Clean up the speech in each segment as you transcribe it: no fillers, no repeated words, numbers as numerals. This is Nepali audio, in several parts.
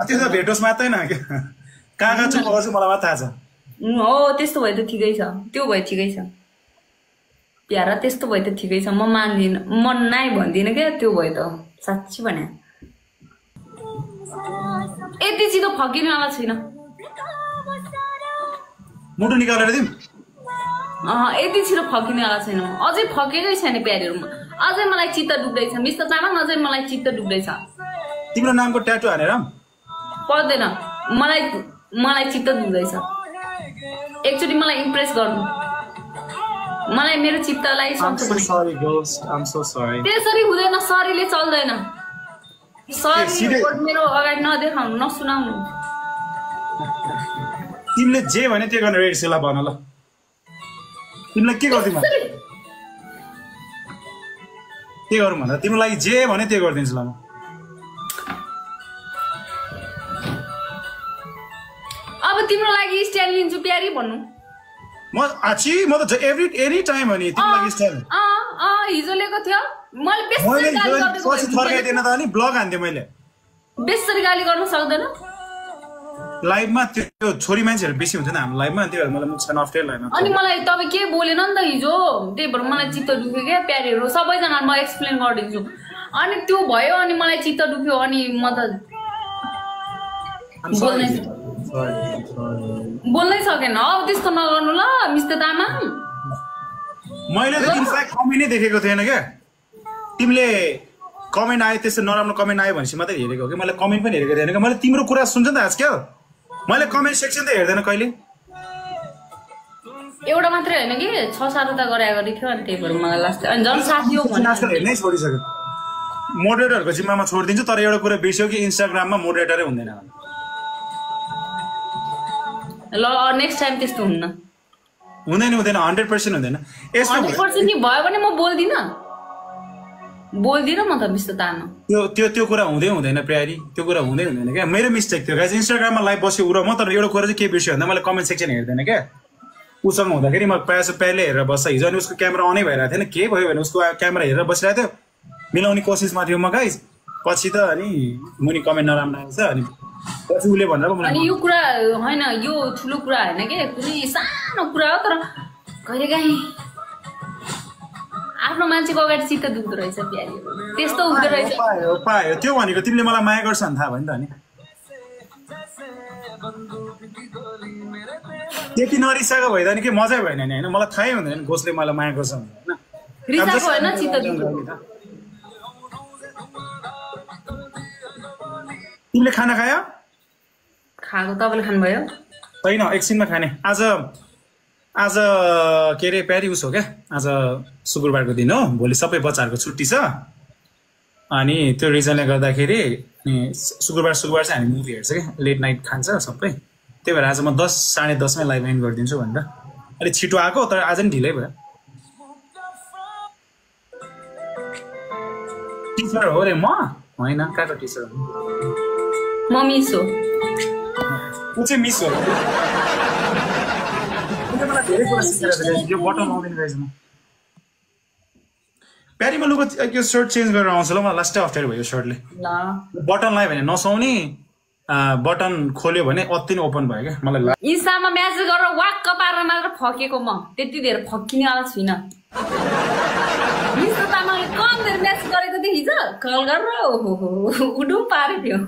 त्यसो भेटोस् मात्रै न के कहाँ चुप गर्छु मलाई मात्र थाहा छ हो त्यस्तो भए त ठिकै छ त्यो भए ठिकै छ प्यारा त्यस्तो भए त ठिकै छ म मान्दिनँ म नाइ भन्दिनँ क्या त्यो भए त साँच्ची भने यति छिटो फकिनेवाला छैन मुटु निकालेर दिउँ यति छिटो फकिनेवाला छैन म अझै फकेकै छैन प्यारीहरूमा अझै मलाई चित्त डुब्दैछ मिस्टर तामाङ अझै मलाई चित्त डुब्दैछ तिम्रो नामको ट्याटु हानेर पर्दैन मलाई चित्त डुब्दैछ एकचोटि मलाई इम्प्रेस गर्नु मलाई मेरो चित्तलाई त्यसरी हुँदैन सरीले चल्दैन सरी मेरो अगाडि नदेखाउनु नसुनाउनु तिमीले जे भने त्यो गर्न रेडी छ ल भन ल तिमीलाई के गर्दिन के गरौँ भन्दा तिम्रो लागि जे भने त्यो गरिदिन्छु ल म अब तिम्रो लागि स्टाइल लिन्छु प्यारी भन्नु म त एनी टाइम हो नि तिम्रो लागि स्टाइल हिजो लिएको थियो मैले बेसरी गाली गर्दै पछि फर्काइदिएन त अनि ब्लग हान्थे मैले बेसरी गाली गर्न सक्दैन लाइभमा त्यो छोरी मान्छेहरु बेसी हुन्छ नि हाम्रो लाइभमा त्यही भएर मलाई मुख छैन अफ्ठ्यारो लाग्यो अनि मलाई तपाई के बोलेन नि त हिजो त्यही भएर मलाई चित्त दुख्यो के प्यारीहरु सबैजना म एक्सप्लेन गर्दिन्छु अनि त्यो भयो अनि मलाई चित्त दुख्यो अनि म त बोल्नै सकेन अब त्यस्तो नगर्नु ल मिस्टर तामाङ मैले त इनफ्याक्ट कमेन्ट नै देखेको थिएन के तिमीले कमेन्ट आयो त्यस्तो नराम्रो कमेन्ट आयो भनेपछि मात्रै हेरेको हो कि मैले कमेन्ट पनि हेरेको थिएन कि मैले तिम्रो कुरा सुन्छ नि त आज क्या मैले कमेन्ट सेक्सन त हेर्दैन कहिले एउटा मात्रै हैन कि 6-7 त गरे गरी थियो अनि त्यही भएर मलाई लास्ट अनि जन साथी हो भन्नु आजकल हेर्नै छोडिसक्यो मोडरेटरहरुको जिम्मामा छोडिदिन्छु तर एउटा कुरा बिर्स्यो कि इन्स्टाग्राममा मोडरेटरै हुँदैन ल नेक्स्ट टाइम त्यस्तो हुन्न हुँदैन 100% हुँदैन यस्तो 100% नि भयो भने म बोल्दिन म त मिस्टर तामाङ त्यो कुरा हुँदैन प्यारी त्यो कुरा हुँदैन क्या मेरो मिस्टेक थियो गाइस इन्स्टाग्राममा लाइभ बस्यो उरो म तर एउटा कुरा चाहिँ के बिर्स्यो भन्दा मैले कमेन्ट सेक्सन हेर्दैन क्या उसँग हुँदाखेरि म प्रायः पहिले हेरेर बस्छ हिजो अनि उसको क्यामेरा अनै भइरहेको थिएन के भयो भने उसको क्यामेरा हेरेर बसिरहेको थियो मिलाउने कोसिसमा थियो म गाइस पछि त अनि मुनि कमेन्ट नराम्रो आएछ अनि पछि उले भनेर अनि यो कुरा हैन यो ठुलो कुरा हैन के कुनै सानो कुरा हो तर कहिलेकाहीँ आफ्नो मान्छेको अगाडि चित्त दुख्दो रहेछ प्यारी त्यस्तो हुँदो रहेछ पायो त्यो भनेको तिमीले मलाई माया गर्छ नि थाहा भयो नि त अनि त्यति नरिसाको भइदा नि के मजै भएन नि हैन मलाई थाहै हुँदैन नि कसले मलाई माया गर्छ हैन रिसाको हैन चित्त दुख्दो तिमीले खाना खायो खाएको तपाईले खानुभयो हैन एकछिनमा खाने आज के रे प्यारी उस हो क्या आज शुक्रबारको दिन हो भोलि सबै बच्चाहरूको छुट्टी छ अनि त्यो रिजनले गर्दाखेरि शुक्रबार चाहिँ हामी मुभी हेर्छ क्या लेट नाइट खान्छ सबै त्यही भएर आज म 10-10:30 मै लाइभ एन्ड गरिदिन्छु भनेर अलिक छिटो आएको तर आज नि ढिलै भयो टिचर हो रे म होइन कहाँको टिचर हो म मिस हो ऊ चाहिँ मिस हो धेरै कुरा सिकेर यो बटन आउँदैन गाइस म प्यारीमा लुको यो शर्ट चेन्ज गरेर आउँछ ल मलाई लास्टै अप्ठ्यारो भयो शर्टले ल बटन लायो भने नसुहाउने बटन खोल्यो भने अति नै ओपन भयो क्या मलाई इन्स्टामा म्यासेज गरेर वाक्क पारेर मात्र फकेको म त्यति धेरै फकिनेवाला छुइनँ मिस्टर तामाङले कम धेरै म्यासेज गरेको थियो हिजो कल गरेर ओहो उडुम पारे थियो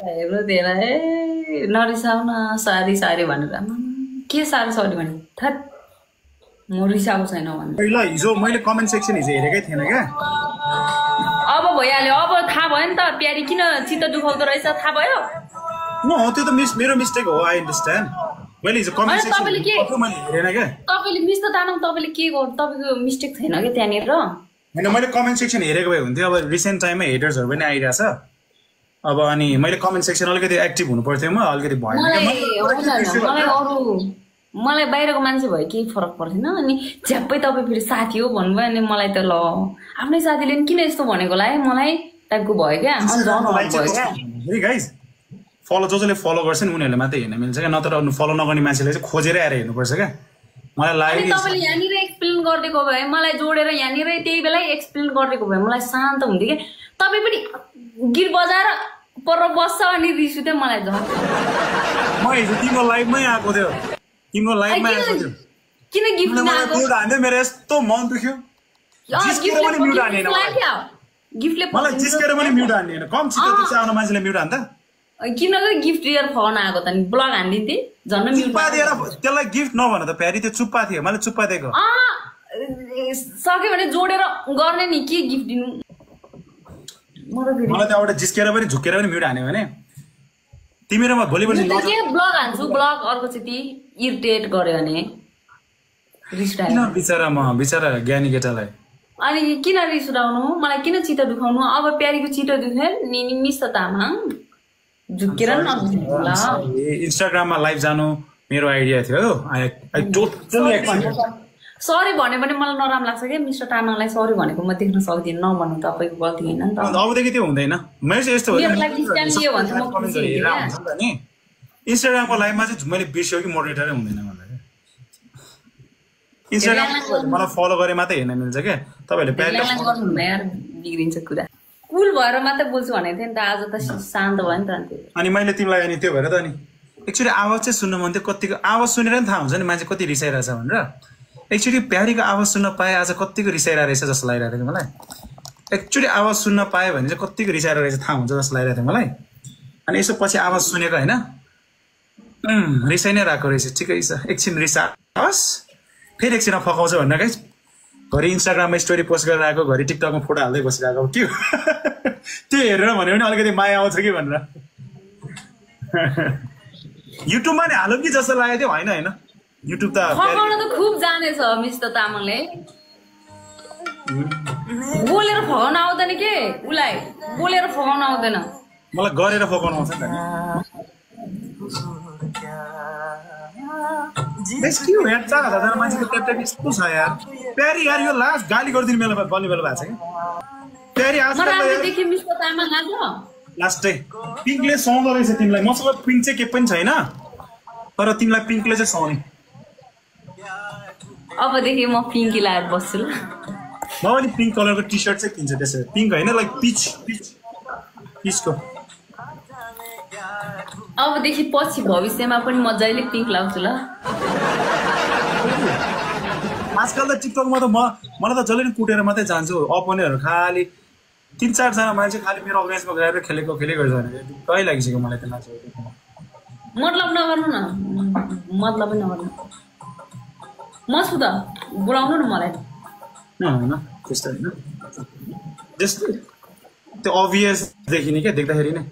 हेर्नु धेरै नरिसाउ न सारी भनेर के सारी भने थट म रिसाएको छैन भने ल हिजो मैले कमेन्ट सेक्सन हिजो हेरेकै थिएन क्या अब भइहाल्यो अब थाहा भयो नि त प्यारी किन चित्त दुखाउँदो रहेछ थाहा भयो न त्यो त मेरो मिस्टेक हो आई अन्डरस्ट्यान्ड मैले हिजो कमेन्ट सेक्सन मैले हेरेन क्या तपाईले मिस्टर तामाङ तपाईले के गर्नु तपाईको मिस्टेक छैन के त्यहाँनिर हैन मैले कमेन्ट सेक्सन हेरेको भए हुन्थ्यो अब रिसेन्ट टाइममा हेटर्सहरु पनि आइरहेछ अब अनि मैले कमेन्ट सेक्सन अलिकति एक्टिभ हुनु पर्थ्यो म अलिकति भएन मलाई बाहिरको मान्छे भयो केही फरक पर्दैन अनि झ्याप्पै तपाईँ फेरि साथी हो भन्नुभयो अनि मलाई त ल आफ्नै साथीले नि किन यस्तो भनेको होला है मलाई टाइपको भयो क्या गाइज फलो जसले फलो गर्छ नि उनीहरूले मात्रै हेर्न मिल्छ क्या नत्र फलो नगर्ने मान्छेले चाहिँ खोजेर आएर हेर्नुपर्छ क्या मलाई अनि लाग्यो तपाईँले यहाँनिर एक्सप्लेन गरिदिएको भए मलाई जोडेर यहाँनिर त्यही बेला एक्सप्लेन गरिदिएको भए मलाई शान्त हुन्थ्यो क्या तपाईँ पनि गिर बजाएर पर बस्छ अनि रिस उठ्यो मलाई झन् म हिजो तिम्रो लाइभमै आएको थियो तिम्रो लाइभमै आएको थियो किन गिफ्ट मलाई म्युट हान्यो मेरो यस्तो मन दुख्यो जिस्केर पनि म्युट हान्ने गिफ्टले मलाई जिस्केर पनि म्युट हान्ने होइन कम छिटो त्यसै आउन मान्छेले म्युट हान्दा किन गिफ्ट दिएर फोन आएको त नि ब्लग हानिदिन्थे झन् म्युट चुप्पा दिएर त्यसलाई गिफ्ट नभन त प्यारी त्यो चुप्पा थियो मैले चुप्पा दिएको सक्यो भने जोडेर गर्ने नि के गिफ्ट दिनु मलाई त्यहाँबाट जिस्केर पनि झुकेर पनि म्युट हान्यो भने तिमीहरूमा भोलिपल्ट के ब्लग हान्छु ब्लग अर्को चाहिँ इरिटेट गर्यो भने रिस उठायो किन बिचरा ज्ञानी केटालाई अनि किन रिस उठाउनु मलाई किन चित्त दुखाउनु अब प्यारीको चित्त दुख्यो नि मिस त तामाङ झुकेर नदुख्नु इन्स्टाग्राममा लाइभ जानु मेरो आइडिया थियो आई टोटली सरी भन्यो भने मलाई नराम्रो लाग्छ क्या मिस्टर तामाङलाई सरी भनेको म देख्न सक्दिनँ नभन्नु तपाईँको गल्ती होइन नि त अबदेखि त्यो हुँदैन मेरो चाहिँ यस्तो नि इन्स्टाग्रामको लाइभमा चाहिँ मैले बिर्स्यो कि मोडरेटरै हुँदैन मलाई इन्स्टाग्राम मलाई फलो गरे मात्रै हेर्न मिल्छ क्या तपाईँहरूले बिग्रिन्छ कुरा कुल भएर मात्रै बोल्छु भनेको थिएँ नि त आज त शान्त भयो नि त अनि मैले तिमीलाई अनि त्यो भएर त अनि एक्चुअली आवाज चाहिँ सुन्न मन थियो कतिको आवाज सुनेर नि थाहा हुन्छ नि मान्छे कति रिसाइरहेछ भनेर एक्चुअली प्यारीको आवाज सुन्न पाएँ आज कतिको रिसाइरहेको रहेछ जस्तो लागिरहेको थियो मलाई एक्चुअली आवाज सुन्न पाएँ भने चाहिँ कतिको रिसाइरहेको रहेछ थाहा हुन्छ जस्तो लागिरहेको थियो मलाई अनि यसो पछि आवाज सुनेको होइन रिसाइ नै रहेको रहेछ ठिकै छ एकछिन रिसाओस् फेरि एकछिनमा फकाउँछ भनेर क्या घरि इन्स्टाग्राममा स्टोरी पोस्ट गरेर आएको घरि टिकटकमा फोटो हाल्दै बसिरहेको के त्यो हेरेर भन्यो भने अलिकति माया आउँछ कि भनेर युट्युबमा नि हालौँ कि जस्तो लागेको थियो होइन होइन युट्युब त फकाउन त खुब जानेछ मिस्टर तामाङले बोलेर फकाउन आउँदैन के उसलाई बोलेर फकाउन आउँदैन मलाई गरेर फकाउन आउँछ नि मान्छेको ट्याप यस्तो छ यार प्यारी यार यो लास्ट गाली गरिदिनु बेला बल्ने बेला भएको छ कि प्यारी लास्टै पिङ्कले सुहाउँदो रहेछ तिमीलाई मसँग पिङ्क चाहिँ के पनि छैन तर तिमीलाई पिङ्कले चाहिँ सुहाउने अबदेखि म पिङ्की लगाएर बस्छु ल म पनि पिङ्क कलरको टी सर्ट चाहिँ किन्छु त्यसो पिङ्क होइन लाइक पिचको अबदेखि पछि भविष्यमा पनि मजाले पिङ्क लाउँछु ल आजकल त टिकटकमा त मलाई त जसले नि कुटेर मात्रै जान्छु अपोनेन्टहरू खालि 3-4 जना मान्छे खालि मेरो अगेन्स्टमा गएर खेलेको गर्छ भने कहीँ लागिसक्यो मलाई त नाच्यो मतलब नगर्नु न मतलब नगर्नु म छु त बोलाउनु न मलाई होइन त्यस्तो होइन जस्तो त्यो अभियस देखिने क्या देख्दाखेरि नै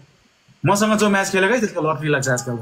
मसँग जो म्याच खेलेको है त्यसको लटरी लाग्छ आजकल